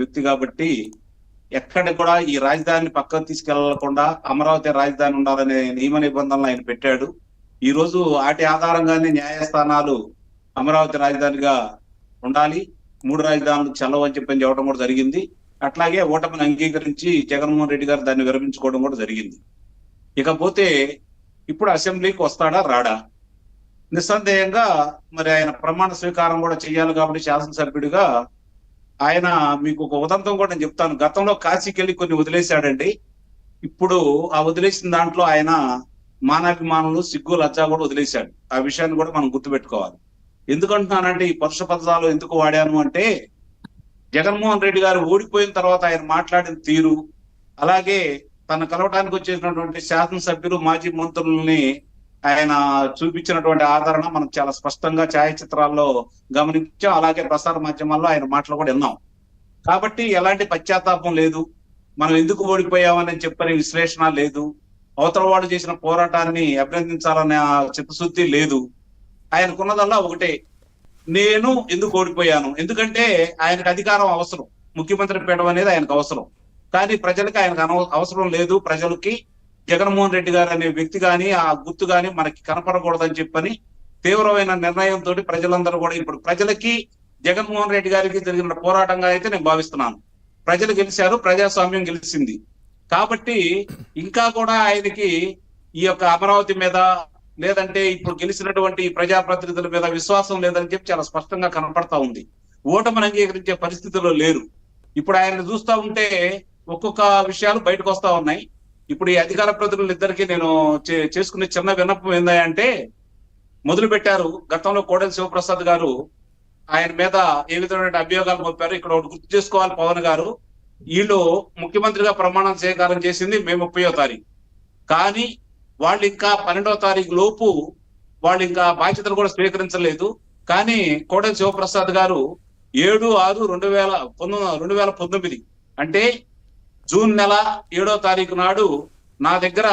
వ్యక్తి కాబట్టి ఎక్కడ కూడా ఈ రాజధానిని పక్కకు తీసుకెళ్లకుండా అమరావతి రాజధాని ఉండాలనే నియమ నిబంధనలు ఆయన పెట్టాడు. ఈ రోజు వాటి ఆధారంగానే న్యాయస్థానాలు అమరావతి రాజధానిగా ఉండాలి, 3 రాజధానులు చెల్లవు అని చెప్పడం కూడా జరిగింది. అట్లాగే ఓటమిని అంగీకరించి జగన్మోహన్ రెడ్డి గారు దాన్ని విరమించుకోవడం కూడా జరిగింది. ఇకపోతే ఇప్పుడు అసెంబ్లీకి వస్తాడా రాడా? నిస్సందేహంగా మరి ఆయన ప్రమాణ స్వీకారం కూడా చేయాలి కాబట్టి శాసనసభ్యుడిగా ఆయన మీకు ఒక ఉదంతం కూడా నేను చెప్తాను. గతంలో కాశీకి వెళ్ళి కొన్ని వదిలేశాడండి. ఇప్పుడు ఆ వదిలేసిన దాంట్లో ఆయన మానాభిమానులు, సిగ్గు, లజ్జా కూడా వదిలేశాడు. ఆ విషయాన్ని కూడా మనం గుర్తుపెట్టుకోవాలి. ఎందుకంటున్నానంటే ఈ పరుష పదాలు ఎందుకు వాడాను అంటే, జగన్మోహన్ రెడ్డి గారు ఓడిపోయిన తర్వాత ఆయన మాట్లాడిన తీరు, అలాగే తన కలవటానికి వచ్చేసినటువంటి శాసనసభ్యులు, మాజీ మంత్రుల్ని ఆయన చూపించినటువంటి ఆదరణ మనం చాలా స్పష్టంగా ఛాయాచిత్రాల్లో గమనించాం. అలాగే ప్రసార మాధ్యమాల్లో ఆయన మాటలు కూడా విన్నాం. కాబట్టి ఎలాంటి పశ్చాత్తాపం లేదు, మనం ఎందుకు ఓడిపోయామని చెప్పని విశ్లేషణ లేదు, అవతల వాడు చేసిన పోరాటాన్ని అభినందించాలనే చిత్తశుద్ధి లేదు. ఆయనకున్నదల్లా ఒకటే, నేను ఎందుకు ఓడిపోయాను. ఎందుకంటే ఆయనకు అధికారం అవసరం, ముఖ్యమంత్రి పీఠం అనేది ఆయనకు అవసరం. కానీ ప్రజలకి ఆయనకు అవసరం లేదు. ప్రజలకి జగన్మోహన్ రెడ్డి గారు అనే వ్యక్తి గాని, ఆ గుర్తు గాని మనకి కనపడకూడదని చెప్పని తీవ్రమైన నిర్ణయంతో ప్రజలందరూ కూడా ఇప్పుడు ప్రజలకి జగన్మోహన్ రెడ్డి గారికి జరిగిన పోరాటంగా అయితే నేను భావిస్తున్నాను. ప్రజలు గెలిచారు, ప్రజాస్వామ్యం గెలిచింది. కాబట్టి ఇంకా కూడా ఆయనకి ఈ యొక్క అమరావతి మీద, లేదంటే ఇప్పుడు గెలిచినటువంటి ప్రజాప్రతినిధుల మీద విశ్వాసం లేదని చెప్పి చాలా స్పష్టంగా కనపడతా ఉంది. ఓటమిని అంగీకరించే పరిస్థితుల్లో లేరు. ఇప్పుడు ఆయన చూస్తా ఉంటే ఒక్కొక్క విషయాలు బయటకు వస్తా ఉన్నాయి. ఇప్పుడు ఈ అధికార ప్రతినిధులు ఇద్దరికి నేను చేసుకునే చిన్న విన్నపం ఏందంటే, మొదలు పెట్టారు గతంలో కోడెల శివప్రసాద్ గారు ఆయన మీద ఏ విధమైన అభియోగాలు మోపారు. ఇక్కడ ఒకటి గుర్తు చేసుకోవాలి పవన్ గారు, వీళ్ళు ముఖ్యమంత్రిగా ప్రమాణం స్వీకారం చేసింది మే 30వ తారీఖు. కానీ వాళ్ళు ఇంకా 12వ తారీఖు లోపు వాళ్ళు ఇంకా బాధ్యతలు కూడా స్వీకరించలేదు. కానీ కోడెల శివప్రసాద్ గారు 7/6/2019 అంటే జూన్ నెల 7వ తారీఖు నాడు నా దగ్గర